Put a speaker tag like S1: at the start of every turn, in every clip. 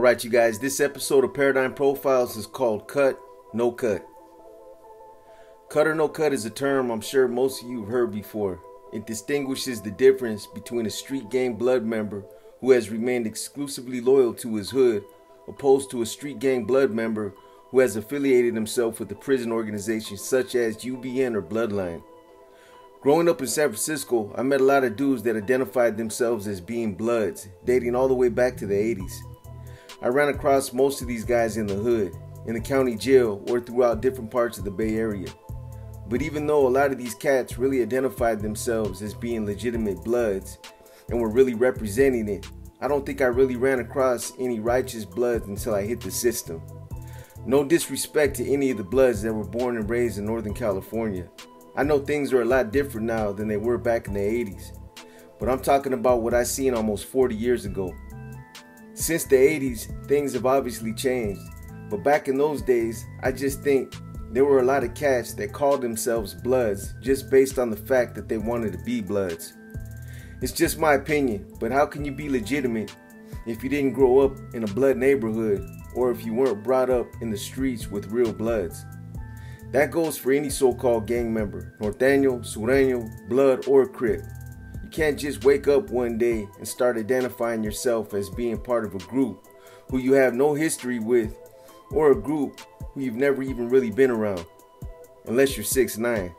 S1: Alright, you guys, this episode of Paradigm Profiles is called Kut No Kuts. Cut or no cut is a term I'm sure most of you have heard before. It distinguishes the difference between a street gang blood member who has remained exclusively loyal to his hood, opposed to a street gang blood member who has affiliated himself with a prison organization such as UBN or Bloodline. Growing up in San Francisco, I met a lot of dudes that identified themselves as being Bloods, dating all the way back to the 80s. I ran across most of these guys in the hood, in the county jail, or throughout different parts of the Bay Area. But even though a lot of these cats really identified themselves as being legitimate Bloods and were really representing it, I don't think I really ran across any righteous Bloods until I hit the system. No disrespect to any of the Bloods that were born and raised in Northern California. I know things are a lot different now than they were back in the 80s. But I'm talking about what I seen almost 40 years ago. Since the 80s, things have obviously changed. But back in those days, I just think there were a lot of cats that called themselves Bloods just based on the fact that they wanted to be Bloods. It's just my opinion, but how can you be legitimate if you didn't grow up in a Blood neighborhood or if you weren't brought up in the streets with real Bloods? That goes for any so-called gang member, Norteño, Sureño, Blood, or Crip. You can't just wake up one day and start identifying yourself as being part of a group who you have no history with or a group who you've never even really been around, unless you're 6'9".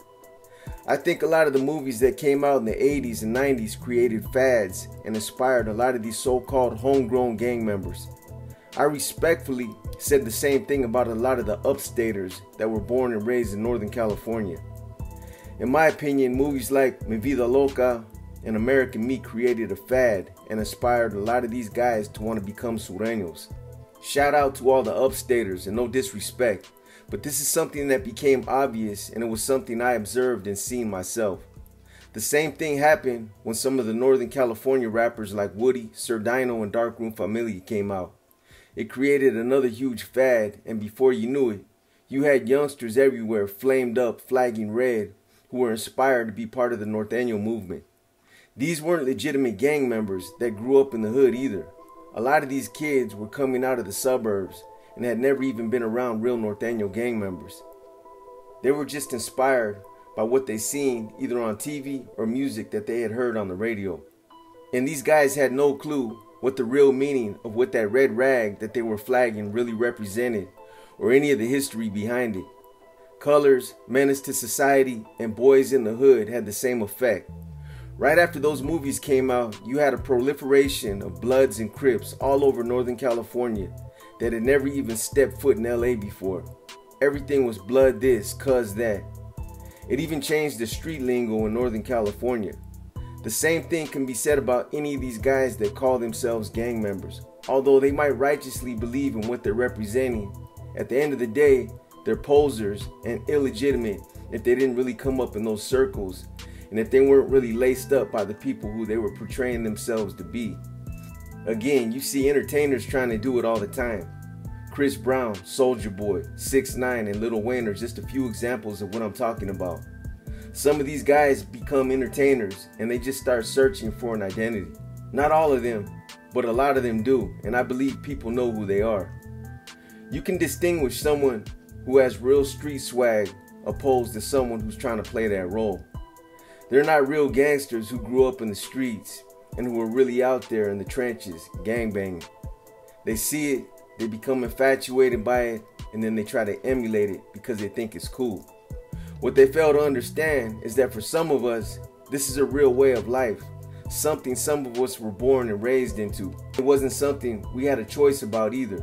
S1: I think a lot of the movies that came out in the 80s and 90s created fads and inspired a lot of these so-called homegrown gang members. I respectfully said the same thing about a lot of the upstaters that were born and raised in Northern California. In my opinion, movies like Mi Vida Loca and American Me created a fad and inspired a lot of these guys to want to become sureños. Shout out to all the upstaters, and no disrespect, but this is something that became obvious, and it was something I observed and seen myself. The same thing happened when some of the Northern California rappers like Woody, Sir Dino, and Darkroom Familia came out. It created another huge fad, and before you knew it, you had youngsters everywhere flamed up, flagging red, who were inspired to be part of the Norteño movement. These weren't legitimate gang members that grew up in the hood either. A lot of these kids were coming out of the suburbs and had never even been around real Norteño gang members. They were just inspired by what they seen either on TV or music that they had heard on the radio. And these guys had no clue what the real meaning of what that red rag that they were flagging really represented, or any of the history behind it. Colors, Menace to Society, and Boys in the Hood had the same effect. Right after those movies came out, you had a proliferation of Bloods and Crips all over Northern California that had never even stepped foot in LA before. Everything was Blood this, cuz that. It even changed the street lingo in Northern California. The same thing can be said about any of these guys that call themselves gang members. Although they might righteously believe in what they're representing, at the end of the day, they're posers and illegitimate if they didn't really come up in those circles, and if they weren't really laced up by the people who they were portraying themselves to be. Again, you see entertainers trying to do it all the time. Chris Brown, Soulja Boy, 6ix9ine, and Lil Wayne are just a few examples of what I'm talking about. Some of these guys become entertainers and they just start searching for an identity. Not all of them, but a lot of them do, and I believe people know who they are. You can distinguish someone who has real street swag opposed to someone who's trying to play that role. They're not real gangsters who grew up in the streets and who are really out there in the trenches gangbanging. They see it, they become infatuated by it, and then they try to emulate it because they think it's cool. What they fail to understand is that for some of us, this is a real way of life, something some of us were born and raised into. It wasn't something we had a choice about either,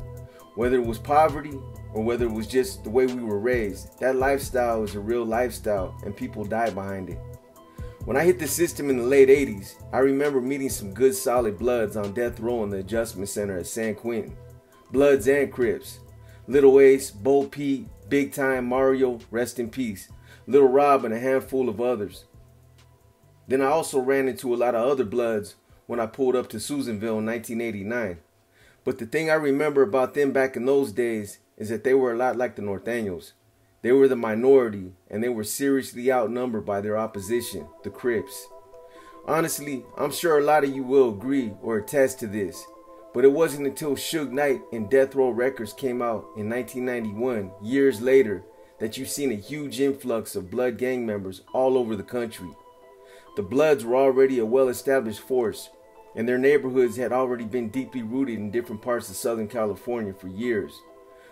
S1: whether it was poverty or whether it was just the way we were raised. That lifestyle is a real lifestyle and people die behind it. When I hit the system in the late 80s, I remember meeting some good solid Bloods on death row in the adjustment center at San Quentin. Bloods and Crips. Little Ace, Bo Peep, Big Time, Mario, rest in peace. Little Rob, and a handful of others. Then I also ran into a lot of other Bloods when I pulled up to Susanville in 1989. But the thing I remember about them back in those days is that they were a lot like the Norteños. They were the minority, and they were seriously outnumbered by their opposition, the Crips. Honestly, I'm sure a lot of you will agree or attest to this, But it wasn't until Suge Knight and Death Row Records came out in 1991, years later, that you've seen a huge influx of Blood gang members all over the country. The Bloods were already a well-established force, and their neighborhoods had already been deeply rooted in different parts of Southern California for years.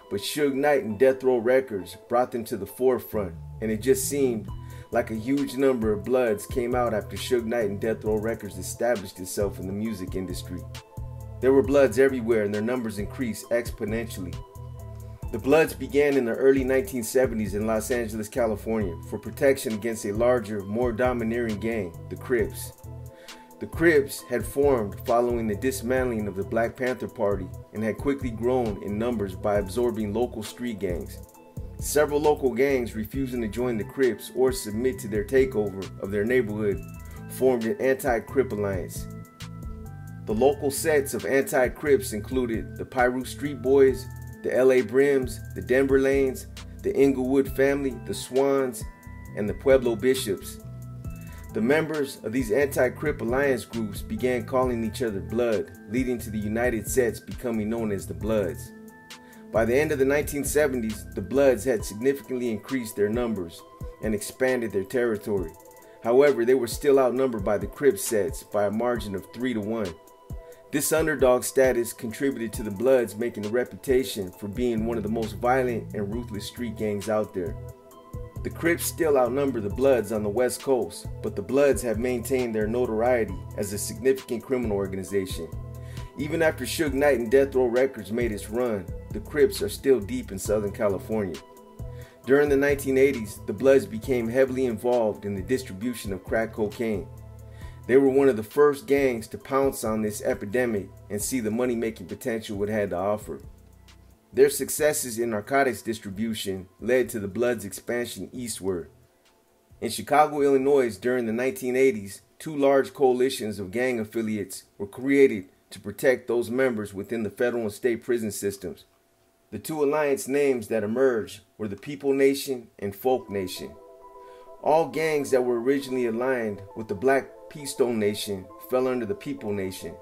S1: But Suge Knight and Death Row Records brought them to the forefront, and it just seemed like a huge number of Bloods came out after Suge Knight and Death Row Records established itself in the music industry. There were Bloods everywhere, and their numbers increased exponentially. The Bloods began in the early 1970s in Los Angeles, California, for protection against a larger, more domineering gang, the Crips. The Crips had formed following the dismantling of the Black Panther Party and had quickly grown in numbers by absorbing local street gangs. Several local gangs refusing to join the Crips or submit to their takeover of their neighborhood formed an anti-Crip alliance. The local sets of anti-Crips included the Piru Street Boys, the LA Brims, the Denver Lanes, the Inglewood Family, the Swans, and the Pueblo Bishops. The members of these anti-Crip alliance groups began calling each other Blood, leading to the united sets becoming known as the Bloods. By the end of the 1970s, the Bloods had significantly increased their numbers and expanded their territory. However, they were still outnumbered by the Crip sets by a margin of 3-1. This underdog status contributed to the Bloods making a reputation for being one of the most violent and ruthless street gangs out there. The Crips still outnumber the Bloods on the West Coast, but the Bloods have maintained their notoriety as a significant criminal organization. Even after Suge Knight and Death Row Records made its run, the Crips are still deep in Southern California. During the 1980s, the Bloods became heavily involved in the distribution of crack cocaine. They were one of the first gangs to pounce on this epidemic and see the money-making potential it had to offer. Their successes in narcotics distribution led to the Bloods' expansion eastward. In Chicago, Illinois, during the 1980s, two large coalitions of gang affiliates were created to protect those members within the federal and state prison systems. The two alliance names that emerged were the People Nation and Folk Nation. All gangs that were originally aligned with the Black Keystone Nation fell under the People Nation.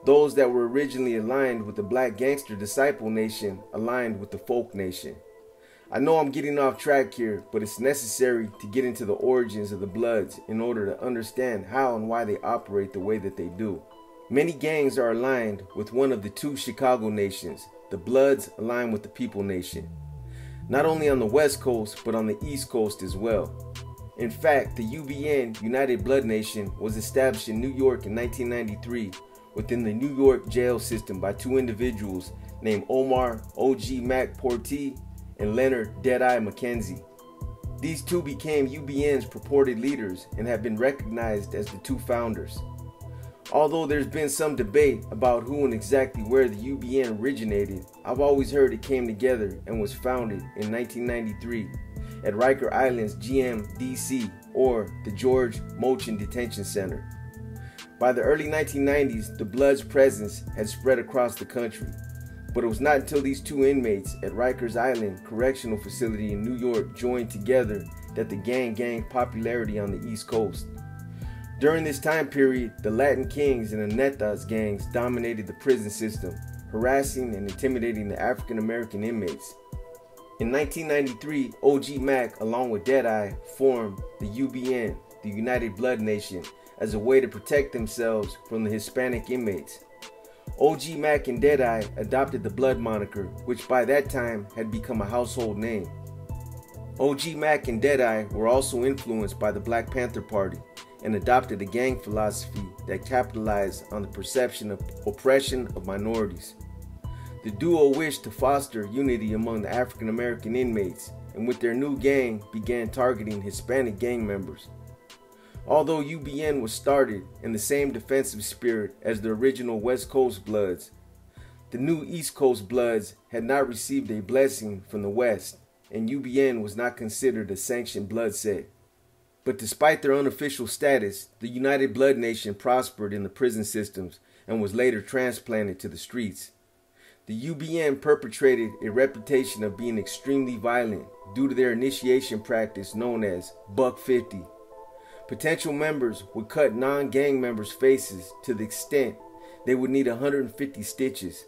S1: Those that were originally aligned with the Black Gangster Disciple Nation aligned with the Folk Nation. I know I'm getting off track here, but it's necessary to get into the origins of the Bloods in order to understand how and why they operate the way that they do. Many gangs are aligned with one of the two Chicago nations. The Bloods align with the People Nation. Not only on the West Coast, but on the East Coast as well. In fact, the UBN, United Blood Nation, was established in New York in 1993 within the New York jail system by two individuals named Omar O.G. Mac Portee and Leonard Deadeye McKenzie. These two became UBN's purported leaders and have been recognized as the two founders. Although there's been some debate about who and exactly where the UBN originated, I've always heard it came together and was founded in 1993 at Riker Island's GMDC, or the George Mochin Detention Center. By the early 1990s, the Bloods' presence had spread across the country, but it was not until these two inmates at Rikers Island Correctional Facility in New York joined together that the gang gained popularity on the East Coast. During this time period, the Latin Kings and the Netas gangs dominated the prison system, harassing and intimidating the African American inmates. In 1993, OG Mac, along with Deadeye, formed the UBN, the United Blood Nation, as a way to protect themselves from the Hispanic inmates. OG Mac and Deadeye adopted the Blood moniker, which by that time had become a household name. OG Mac and Deadeye were also influenced by the Black Panther Party and adopted a gang philosophy that capitalized on the perception of oppression of minorities. The duo wished to foster unity among the African American inmates, and with their new gang began targeting Hispanic gang members. Although UBN was started in the same defensive spirit as the original West Coast Bloods, the new East Coast Bloods had not received a blessing from the West, and UBN was not considered a sanctioned blood set. But despite their unofficial status, the United Blood Nation prospered in the prison systems and was later transplanted to the streets. The UBN perpetrated a reputation of being extremely violent due to their initiation practice known as Buck 50. Potential members would cut non-gang members' faces to the extent they would need 150 stitches.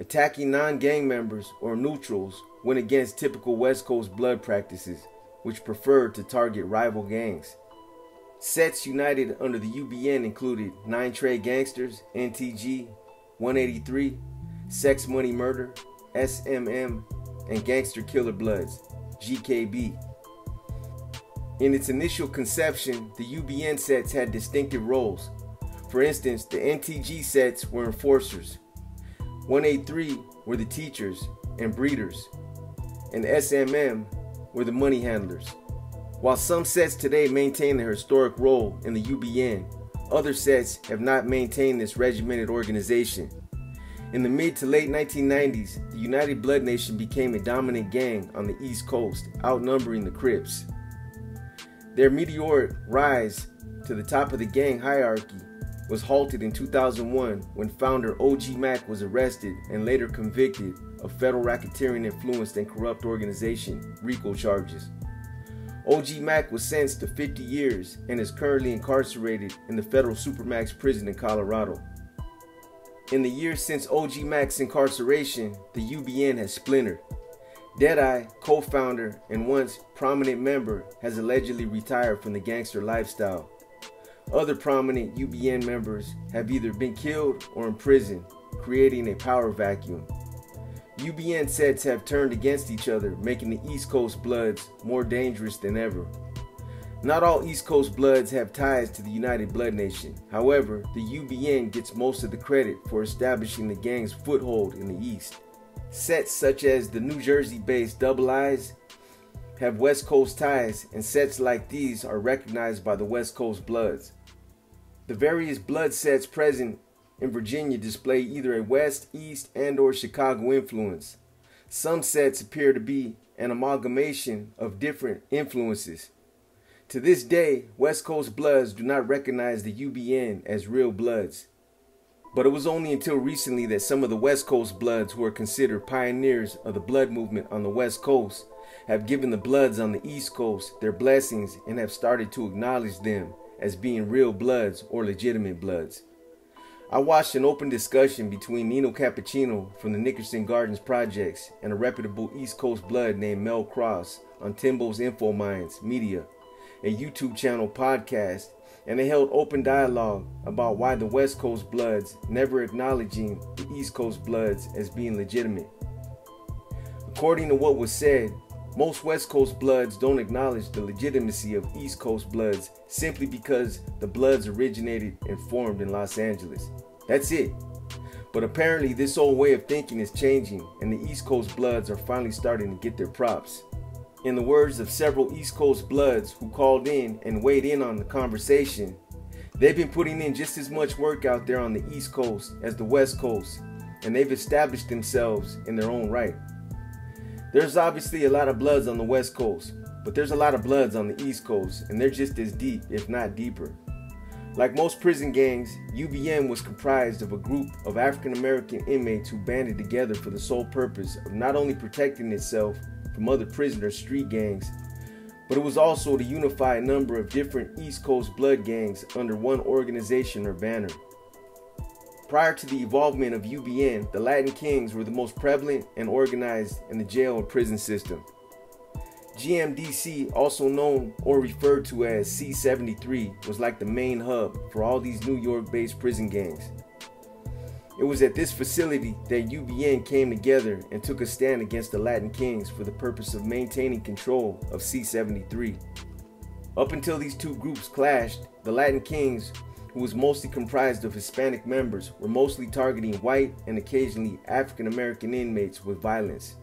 S1: Attacking non-gang members or neutrals went against typical West Coast blood practices, which preferred to target rival gangs. Sets united under the UBN included 9 Trey Gangsters, NTG, 183, Sex Money Murder, SMM, and Gangster Killer Bloods, GKB. In its initial conception, the UBN sets had distinctive roles. For instance, the NTG sets were enforcers, 183 were the teachers and breeders, and SMM were the money handlers. While some sets today maintain their historic role in the UBN, other sets have not maintained this regimented organization. In the mid to late 1990s, the United Blood Nation became a dominant gang on the East Coast, outnumbering the Crips. Their meteoric rise to the top of the gang hierarchy was halted in 2001 when founder OG Mac was arrested and later convicted of federal racketeering influenced and corrupt organization RICO charges. OG Mac was sentenced to 50 years and is currently incarcerated in the federal Supermax prison in Colorado. In the years since OG Mac's incarceration, the UBN has splintered. Deadeye, co-founder and once prominent member, has allegedly retired from the gangster lifestyle. Other prominent UBN members have either been killed or imprisoned, creating a power vacuum. UBN sets have turned against each other, making the East Coast Bloods more dangerous than ever. Not all East Coast Bloods have ties to the United Blood Nation. However, the UBN gets most of the credit for establishing the gang's foothold in the East. Sets such as the New Jersey-based Double I's have West Coast ties, and sets like these are recognized by the West Coast Bloods. The various blood sets present in Virginia display either a West, East, and/or Chicago influence. Some sets appear to be an amalgamation of different influences. To this day, West Coast Bloods do not recognize the UBN as real Bloods. But it was only until recently that some of the West Coast Bloods, who are considered pioneers of the blood movement on the West Coast, have given the Bloods on the East Coast their blessings and have started to acknowledge them as being real Bloods or legitimate Bloods. I watched an open discussion between Nino Cappuccino from the Nickerson Gardens Projects and a reputable East Coast Blood named Mel Cross on Timbo's Info Minds Media, a YouTube channel podcast, and they held open dialogue about why the West Coast Bloods never acknowledging the East Coast Bloods as being legitimate. According to what was said, most West Coast Bloods don't acknowledge the legitimacy of East Coast Bloods simply because the Bloods originated and formed in Los Angeles. That's it. But apparently this old way of thinking is changing, and the East Coast Bloods are finally starting to get their props. In the words of several East Coast Bloods who called in and weighed in on the conversation, they've been putting in just as much work out there on the East Coast as the West Coast, and they've established themselves in their own right. There's obviously a lot of Bloods on the West Coast, but there's a lot of Bloods on the East Coast, and they're just as deep, if not deeper. Like most prison gangs, UBN was comprised of a group of African American inmates who banded together for the sole purpose of not only protecting itself from other prisoner street gangs, but it was also to unify a number of different East Coast blood gangs under one organization or banner. Prior to the evolvement of UBN, the Latin Kings were the most prevalent and organized in the jail and prison system. GMDC, also known or referred to as C73, was like the main hub for all these New York-based prison gangs. It was at this facility that UBN came together and took a stand against the Latin Kings for the purpose of maintaining control of C73. Up until these two groups clashed, the Latin Kings, who was mostly comprised of Hispanic members, were mostly targeting white and occasionally African American inmates with violence.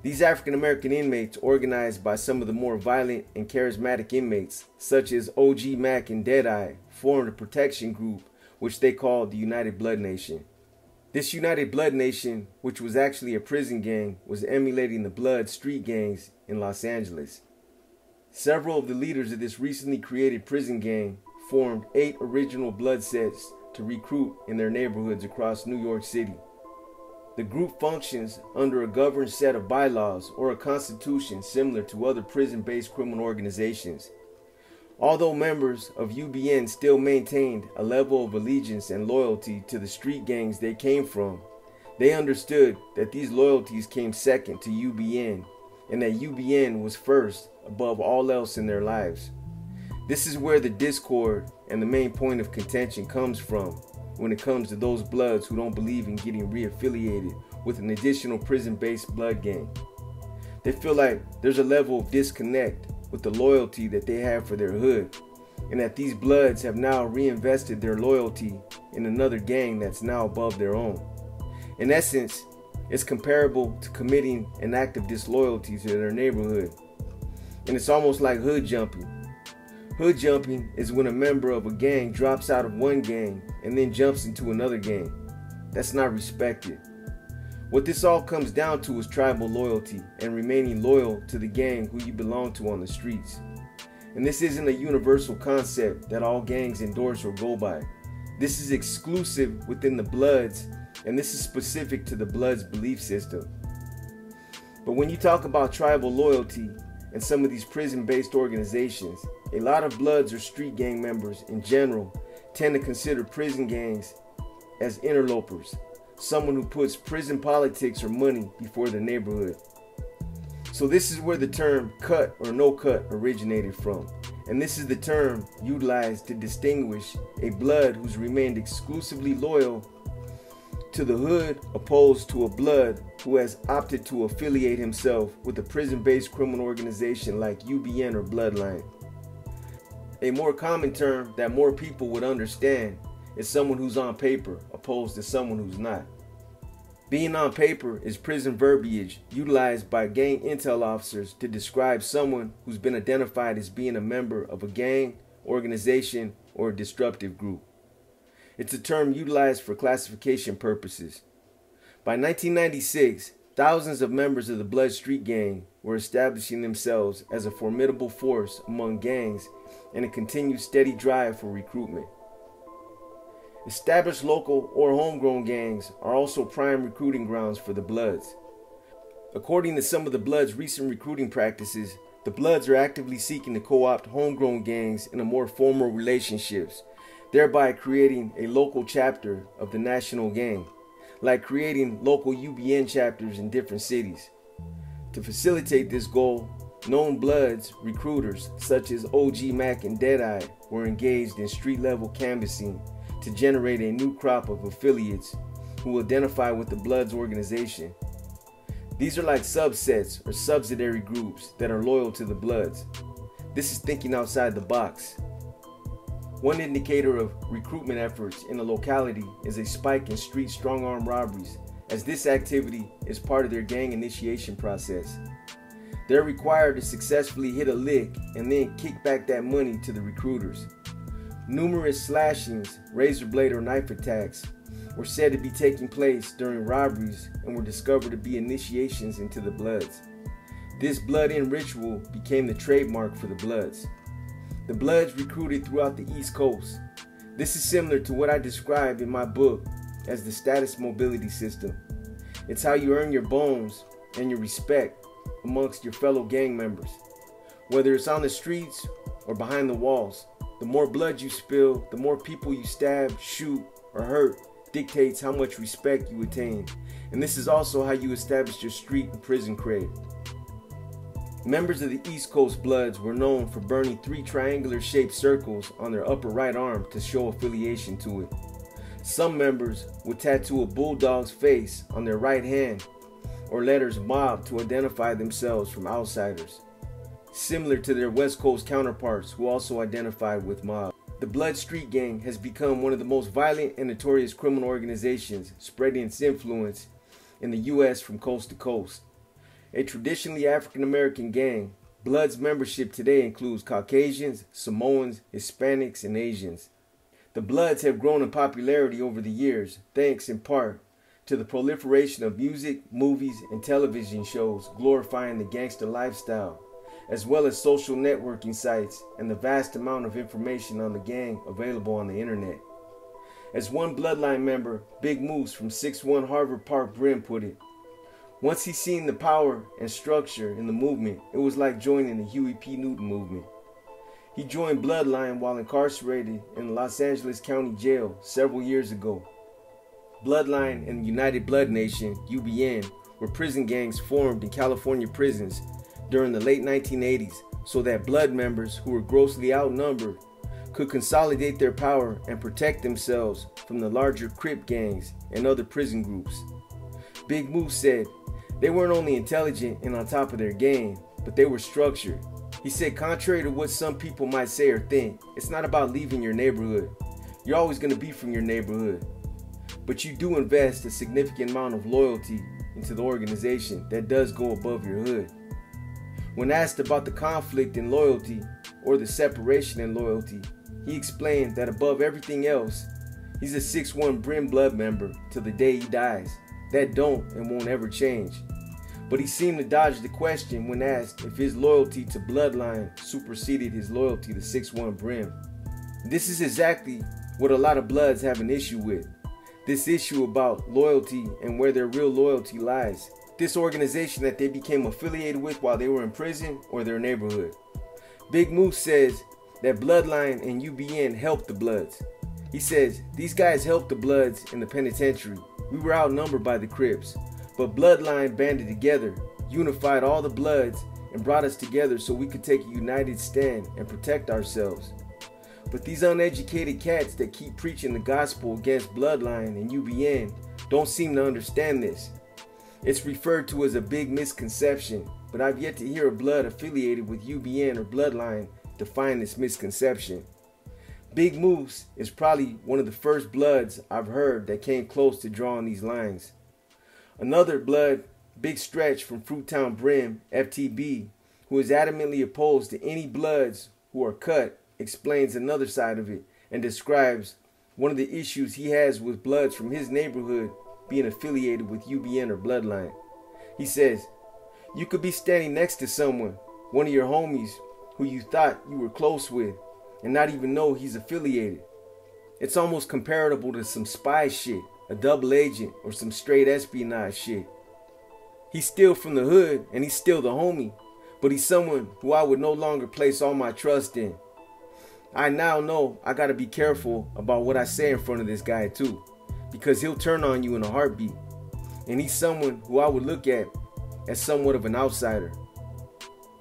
S1: These African American inmates, organized by some of the more violent and charismatic inmates, such as OG Mac and Deadeye, formed a protection group which they called the United Blood Nation. This United Blood Nation, which was actually a prison gang, was emulating the Blood street gangs in Los Angeles. Several of the leaders of this recently created prison gang formed 8 original Blood sets to recruit in their neighborhoods across New York City. The group functions under a governed set of bylaws or a constitution similar to other prison-based criminal organizations. Although members of UBN still maintained a level of allegiance and loyalty to the street gangs they came from, they understood that these loyalties came second to UBN and that UBN was first above all else in their lives. This is where the discord and the main point of contention comes from when it comes to those Bloods who don't believe in getting reaffiliated with an additional prison-based blood gang. They feel like there's a level of disconnect with the loyalty that they have for their hood, and that these Bloods have now reinvested their loyalty in another gang that's now above their own. In essence, it's comparable to committing an act of disloyalty to their neighborhood, and it's almost like hood jumping. Hood jumping is when a member of a gang drops out of one gang and then jumps into another gang. That's not respected. What this all comes down to is tribal loyalty and remaining loyal to the gang who you belong to on the streets. And this isn't a universal concept that all gangs endorse or go by. This is exclusive within the Bloods, and this is specific to the Bloods belief system. But when you talk about tribal loyalty and some of these prison-based organizations, a lot of Bloods or street gang members in general tend to consider prison gangs as interlopers, someone who puts prison politics or money before the neighborhood. So this is where the term cut or no cut originated from, and this is the term utilized to distinguish a Blood who's remained exclusively loyal to the hood opposed to a Blood who has opted to affiliate himself with a prison-based criminal organization like UBN or Bloodline. A more common term that more people would understand is someone who's on paper opposed to someone who's not. Being on paper is prison verbiage utilized by gang intel officers to describe someone who's been identified as being a member of a gang, organization, or a disruptive group. It's a term utilized for classification purposes. By 1996, thousands of members of the Blood Street Gang were establishing themselves as a formidable force among gangs and a continued steady drive for recruitment. Established local or homegrown gangs are also prime recruiting grounds for the Bloods. According to some of the Bloods' recent recruiting practices, the Bloods are actively seeking to co-opt homegrown gangs into more formal relationships, thereby creating a local chapter of the national gang, like creating local UBN chapters in different cities. To facilitate this goal, known Bloods recruiters such as OG Mac and Deadeye were engaged in street-level canvassing to generate a new crop of affiliates who identify with the Bloods organization. These are like subsets or subsidiary groups that are loyal to the Bloods. This is thinking outside the box. One indicator of recruitment efforts in a locality is a spike in street strong-arm robberies, as this activity is part of their gang initiation process. They're required to successfully hit a lick and then kick back that money to the recruiters. Numerous slashings, razor blade or knife attacks were said to be taking place during robberies and were discovered to be initiations into the Bloods. This blood-in ritual became the trademark for the Bloods. The Bloods recruited throughout the East Coast. This is similar to what I described in my book as the status mobility system. It's how you earn your bones and your respect amongst your fellow gang members. Whether it's on the streets or behind the walls, the more blood you spill, the more people you stab, shoot, or hurt dictates how much respect you attain. And this is also how you establish your street and prison cred. Members of the East Coast Bloods were known for burning 3 triangular-shaped circles on their upper right arm to show affiliation to it. Some members would tattoo a bulldog's face on their right hand or letters MOB to identify themselves from outsiders, similar to their West Coast counterparts who also identified with MOB. The Blood Street Gang has become one of the most violent and notorious criminal organizations, spreading its influence in the U.S. from coast to coast. A traditionally African American gang, Blood's membership today includes Caucasians, Samoans, Hispanics, and Asians. The Bloods have grown in popularity over the years, thanks in part to the proliferation of music, movies, and television shows glorifying the gangster lifestyle, as well as social networking sites and the vast amount of information on the gang available on the internet. As one Bloodline member, Big Moose from 6-1 Harvard Park Brim put it, once he seen the power and structure in the movement, it was like joining the Huey P. Newton movement. He joined Bloodline while incarcerated in Los Angeles County Jail several years ago. Bloodline and United Blood Nation, UBN, were prison gangs formed in California prisons during the late 1980s so that Blood members who were grossly outnumbered could consolidate their power and protect themselves from the larger Crip gangs and other prison groups. Big Moose said they weren't only intelligent and on top of their game, but they were structured. He said, contrary to what some people might say or think, it's not about leaving your neighborhood. You're always going to be from your neighborhood. But you do invest a significant amount of loyalty into the organization that does go above your hood. When asked about the conflict in loyalty or the separation in loyalty, he explained that above everything else, he's a 6'1" Brim Blood member till the day he dies. That don't and won't ever change. But he seemed to dodge the question when asked if his loyalty to Bloodline superseded his loyalty to 6'1" Brim. This is exactly what a lot of Bloods have an issue with. This issue about loyalty and where their real loyalty lies. This organization that they became affiliated with while they were in prison or their neighborhood. Big Moose says that Bloodline and UBN helped the Bloods. He says, these guys helped the Bloods in the penitentiary. We were outnumbered by the Crips, but Bloodline banded together, unified all the Bloods, and brought us together so we could take a united stand and protect ourselves. But these uneducated cats that keep preaching the gospel against Bloodline and UBN don't seem to understand this. It's referred to as a big misconception, but I've yet to hear a Blood affiliated with UBN or Bloodline define this misconception. Big Moose is probably one of the first Bloods I've heard that came close to drawing these lines. Another Blood, Big Stretch from Fruittown Brim, FTB, who is adamantly opposed to any Bloods who are cut, explains another side of it and describes one of the issues he has with Bloods from his neighborhood being affiliated with UBN or Bloodline. He says, you could be standing next to someone, one of your homies who you thought you were close with, and not even know he's affiliated. It's almost comparable to some spy shit, a double agent, or some straight espionage shit. He's still from the hood, and he's still the homie, but he's someone who I would no longer place all my trust in. I now know I gotta be careful about what I say in front of this guy too, because he'll turn on you in a heartbeat. And he's someone who I would look at as somewhat of an outsider.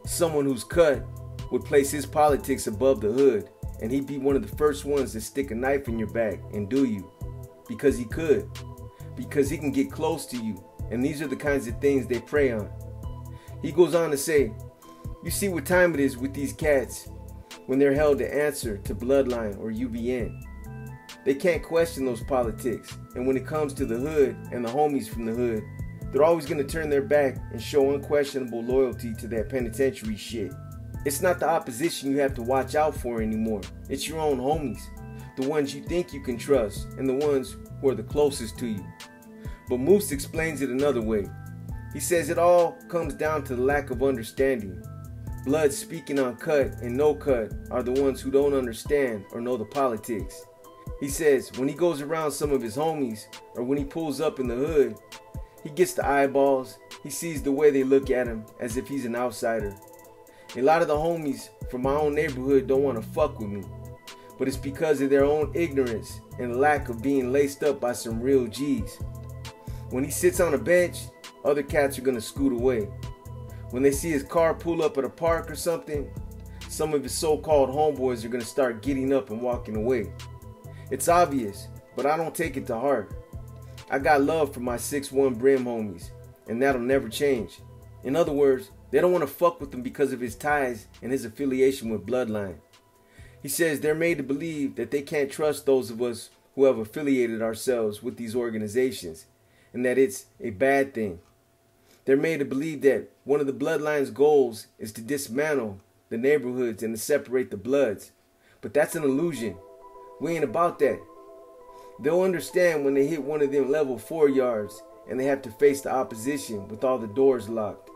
S1: Someone who's cut would place his politics above the hood, and he'd be one of the first ones to stick a knife in your back and do you. Because he could. Because he can get close to you, and these are the kinds of things they prey on. He goes on to say, you see what time it is with these cats when they're held to answer to Bloodline or UBN. They can't question those politics, and when it comes to the hood and the homies from the hood, they're always going to turn their back and show unquestionable loyalty to that penitentiary shit. It's not the opposition you have to watch out for anymore. It's your own homies, the ones you think you can trust, and the ones who are the closest to you. But Moose explains it another way. He says it all comes down to the lack of understanding. Bloods speaking on cut and no cut are the ones who don't understand or know the politics. He says when he goes around some of his homies, or when he pulls up in the hood, he gets the eyeballs. He sees the way they look at him as if he's an outsider. A lot of the homies from my own neighborhood don't want to fuck with me, but it's because of their own ignorance and lack of being laced up by some real G's. When he sits on a bench, other cats are going to scoot away. When they see his car pull up at a park or something, some of his so-called homeboys are going to start getting up and walking away. It's obvious, but I don't take it to heart. I got love for my 6'1" Brim homies, and that'll never change. In other words, they don't want to fuck with him because of his ties and his affiliation with Bloodline. He says they're made to believe that they can't trust those of us who have affiliated ourselves with these organizations, and that it's a bad thing. They're made to believe that one of the Bloodline's goals is to dismantle the neighborhoods and to separate the Bloods. But that's an illusion. We ain't about that. They'll understand when they hit one of them level 4 yards and they have to face the opposition with all the doors locked,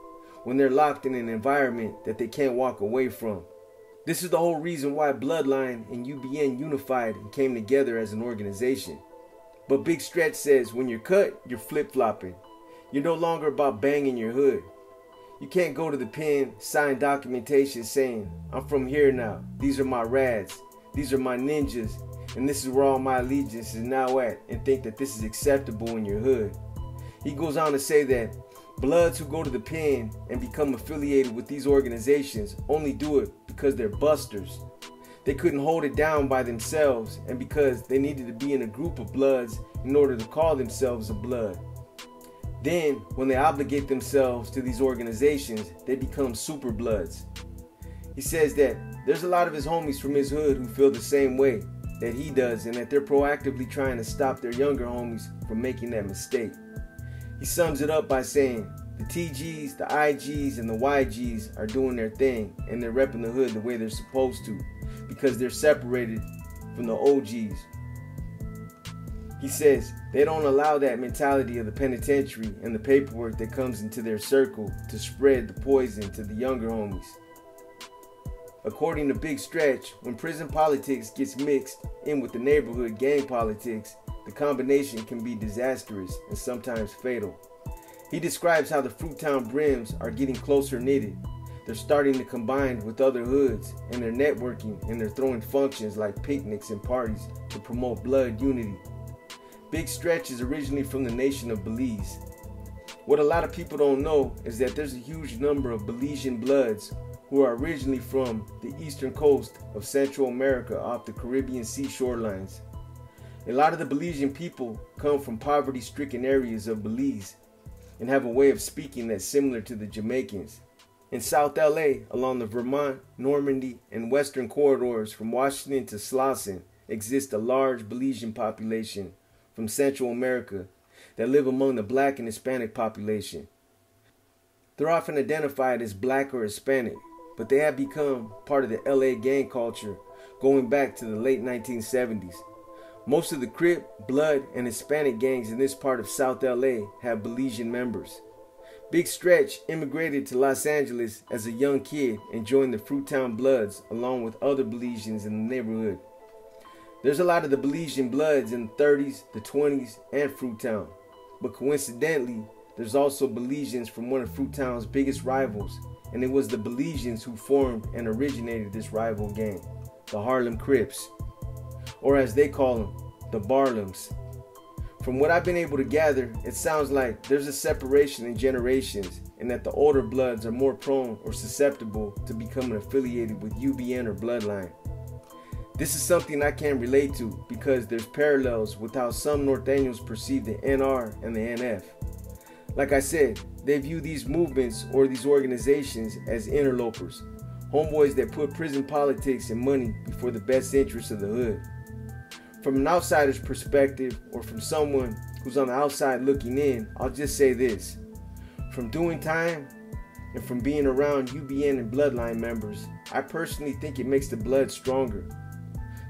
S1: when they're locked in an environment that they can't walk away from. This is the whole reason why Bloodline and UBN unified and came together as an organization. But Big Stretch says when you're cut, you're flip-flopping. You're no longer about banging your hood. You can't go to the pen, sign documentation saying, I'm from here now, these are my rads, these are my ninjas, and this is where all my allegiance is now at, and think that this is acceptable in your hood. He goes on to say that Bloods who go to the pen and become affiliated with these organizations only do it because they're busters. They couldn't hold it down by themselves, and because they needed to be in a group of Bloods in order to call themselves a Blood. Then, when they obligate themselves to these organizations, they become super Bloods. He says that there's a lot of his homies from his hood who feel the same way that he does, and that they're proactively trying to stop their younger homies from making that mistake. He sums it up by saying, the TGs, the IGs, and the YGs are doing their thing, and they're repping the hood the way they're supposed to, because they're separated from the OGs. He says they don't allow that mentality of the penitentiary and the paperwork that comes into their circle to spread the poison to the younger homies. According to Big Stretch, when prison politics gets mixed in with the neighborhood gang politics, the combination can be disastrous and sometimes fatal. He describes how the Fruittown Brims are getting closer knitted. They're starting to combine with other hoods, and they're networking, and they're throwing functions like picnics and parties to promote blood unity. Big Stretch is originally from the nation of Belize. What a lot of people don't know is that there's a huge number of Belizean Bloods who are originally from the eastern coast of Central America off the Caribbean sea shorelines. A lot of the Belizean people come from poverty-stricken areas of Belize and have a way of speaking that's similar to the Jamaicans. In South LA, along the Vermont, Normandy, and western corridors from Washington to Slauson, exists a large Belizean population from Central America that live among the black and Hispanic population. They're often identified as black or Hispanic, but they have become part of the LA gang culture going back to the late 1970s. Most of the Crip, Blood, and Hispanic gangs in this part of South LA have Belizean members. Big Stretch immigrated to Los Angeles as a young kid and joined the Fruittown Bloods along with other Belizeans in the neighborhood. There's a lot of the Belizean Bloods in the 30s, the 20s, and Fruittown. But coincidentally, there's also Belizeans from one of Fruittown's biggest rivals, and it was the Belizeans who formed and originated this rival gang, the Harlem Crips, or as they call them, the Barlums. From what I've been able to gather, it sounds like there's a separation in generations, and that the older Bloods are more prone or susceptible to becoming affiliated with UBN or Bloodline. This is something I can relate to because there's parallels with how some Norteños perceive the NR and the NF. Like I said, they view these movements or these organizations as interlopers, homeboys that put prison politics and money before the best interests of the hood. From an outsider's perspective, or from someone who's on the outside looking in, I'll just say this. From doing time and from being around UBN and Bloodline members, I personally think it makes the blood stronger.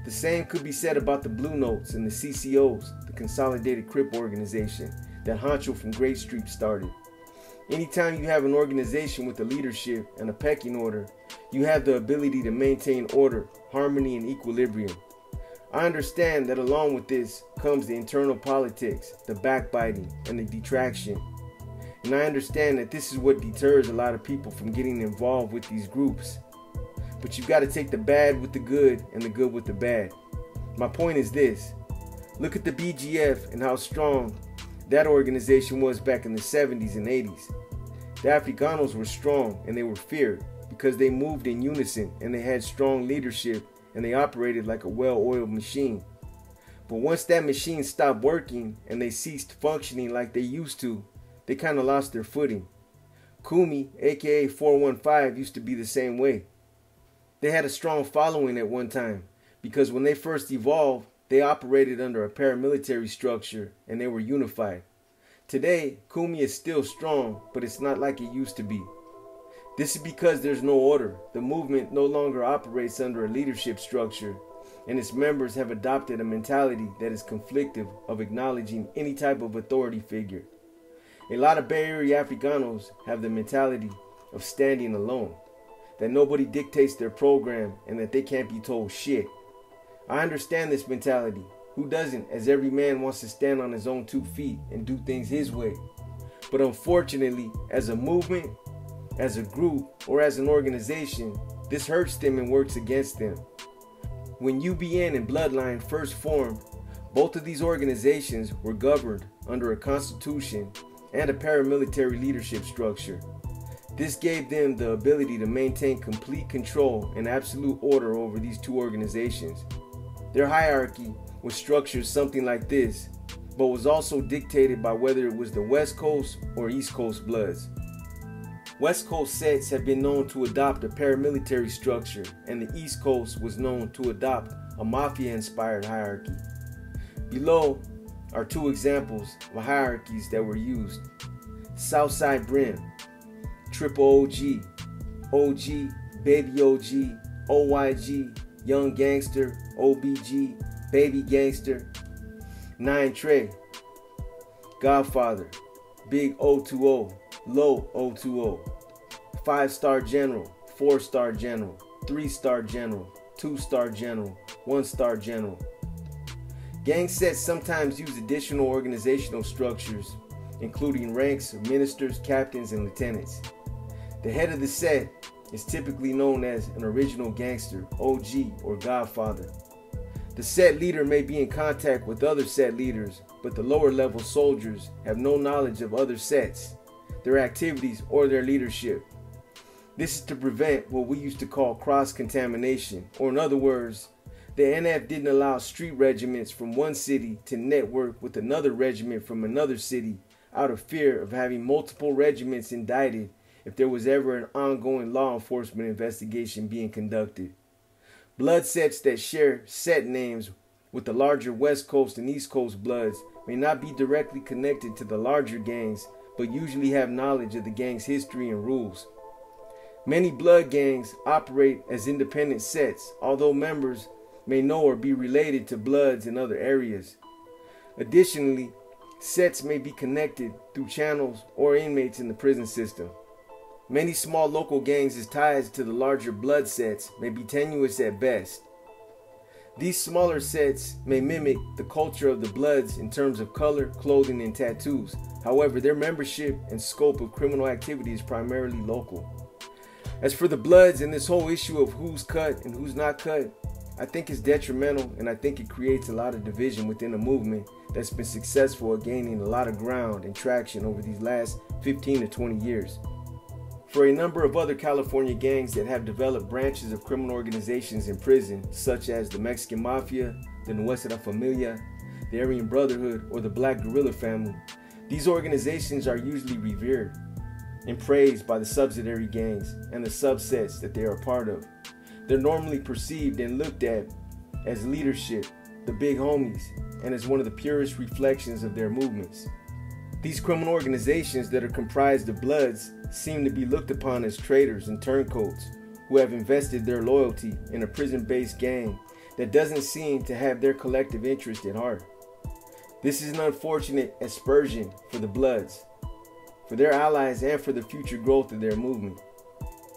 S1: The same could be said about the Blue Notes and the CCOs, the Consolidated Crip organization that Honcho from Great Street started. Anytime you have an organization with a leadership and a pecking order, you have the ability to maintain order, harmony, and equilibrium. I understand that along with this comes the internal politics, the backbiting, and the detraction. And I understand that this is what deters a lot of people from getting involved with these groups. But you've got to take the bad with the good and the good with the bad. My point is this. Look at the BGF and how strong that organization was back in the 70s and 80s. The Africanos were strong and they were feared because they moved in unison and they had strong leadership and they operated like a well-oiled machine. But once that machine stopped working and they ceased functioning like they used to, they kind of lost their footing. Kumi, aka 415, used to be the same way. They had a strong following at one time because when they first evolved, they operated under a paramilitary structure and they were unified. Today, Kumi is still strong, but it's not like it used to be. This is because there's no order. The movement no longer operates under a leadership structure, and its members have adopted a mentality that is conflictive of acknowledging any type of authority figure. A lot of Bay Area Africanos have the mentality of standing alone, that nobody dictates their program and that they can't be told shit. I understand this mentality. Who doesn't, as every man wants to stand on his own 2 feet and do things his way. But unfortunately, as a movement, as a group or as an organization, this hurts them and works against them. When UBN and Bloodline first formed, both of these organizations were governed under a constitution and a paramilitary leadership structure. This gave them the ability to maintain complete control and absolute order over these two organizations. Their hierarchy was structured something like this, but was also dictated by whether it was the West Coast or East Coast Bloods. West Coast sets have been known to adopt a paramilitary structure, and the East Coast was known to adopt a mafia-inspired hierarchy. Below are two examples of hierarchies that were used. Southside Brim, Triple OG, OG, Baby OG, OYG, Young Gangster, OBG, Baby Gangster, 9 Trey, Godfather, Big 020, Low 020, 5-star General, 4-star General, 3-star General, 2-star General, 1-star General. Gang sets sometimes use additional organizational structures, including ranks of ministers, captains, and lieutenants. The head of the set is typically known as an original gangster, OG, or Godfather. The set leader may be in contact with other set leaders, but the lower level soldiers have no knowledge of other sets, their activities, or their leadership. This is to prevent what we used to call cross-contamination, or in other words, the NF didn't allow street regiments from one city to network with another regiment from another city out of fear of having multiple regiments indicted if there was ever an ongoing law enforcement investigation being conducted. Blood sets that share set names with the larger West Coast and East Coast Bloods may not be directly connected to the larger gangs, but usually have knowledge of the gang's history and rules. Many blood gangs operate as independent sets, although members may know or be related to Bloods in other areas. Additionally, sets may be connected through channels or inmates in the prison system. Many small local gangs' ties to the larger blood sets may be tenuous at best. These smaller sets may mimic the culture of the Bloods in terms of color, clothing, and tattoos. However, their membership and scope of criminal activity is primarily local. As for the Bloods and this whole issue of who's cut and who's not cut, I think it's detrimental, and I think it creates a lot of division within a movement that's been successful at gaining a lot of ground and traction over these last 15 to 20 years. For a number of other California gangs that have developed branches of criminal organizations in prison, such as the Mexican Mafia, the Nuestra Familia, the Aryan Brotherhood, or the Black Guerrilla Family, these organizations are usually revered and praised by the subsidiary gangs and the subsets that they are a part of. They're normally perceived and looked at as leadership, the big homies, and as one of the purest reflections of their movements. These criminal organizations that are comprised of Bloods seem to be looked upon as traitors and turncoats who have invested their loyalty in a prison-based gang that doesn't seem to have their collective interest at heart. This is an unfortunate aspersion for the Bloods, for their allies, and for the future growth of their movement.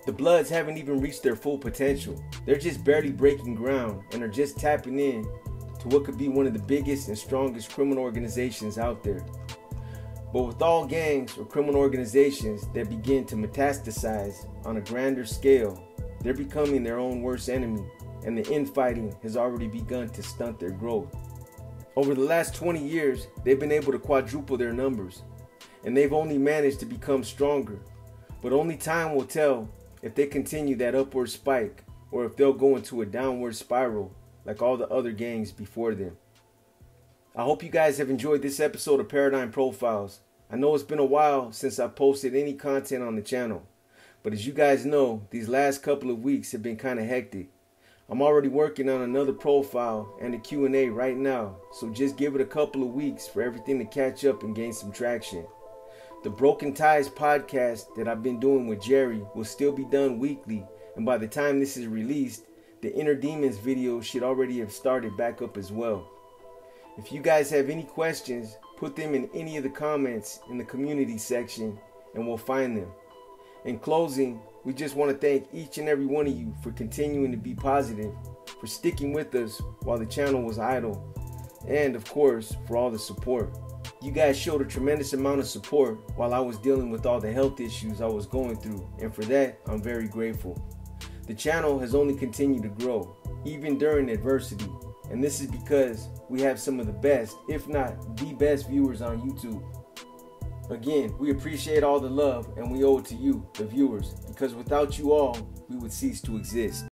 S1: The Bloods haven't even reached their full potential. They're just barely breaking ground and are just tapping in to what could be one of the biggest and strongest criminal organizations out there. But with all gangs or criminal organizations that begin to metastasize on a grander scale, they're becoming their own worst enemy, and the infighting has already begun to stunt their growth. Over the last 20 years, they've been able to quadruple their numbers, and they've only managed to become stronger. But only time will tell if they continue that upward spike, or if they'll go into a downward spiral like all the other gangs before them. I hope you guys have enjoyed this episode of Paradigm Profiles. I know it's been a while since I posted any content on the channel, but as you guys know, these last couple of weeks have been kind of hectic. I'm already working on another profile and a Q&A right now, so just give it a couple of weeks for everything to catch up and gain some traction. The Broken Ties podcast that I've been doing with Jerry will still be done weekly, and by the time this is released, the Inner Demons video should already have started back up as well. If you guys have any questions, put them in any of the comments in the community section and we'll find them. In closing, we just want to thank each and every one of you for continuing to be positive, for sticking with us while the channel was idle, and of course, for all the support. You guys showed a tremendous amount of support while I was dealing with all the health issues I was going through, and for that, I'm very grateful. The channel has only continued to grow, even during adversity, and this is because we have some of the best, if not the best viewers on YouTube. Again, we appreciate all the love, and we owe it to you, the viewers, because without you all, we would cease to exist.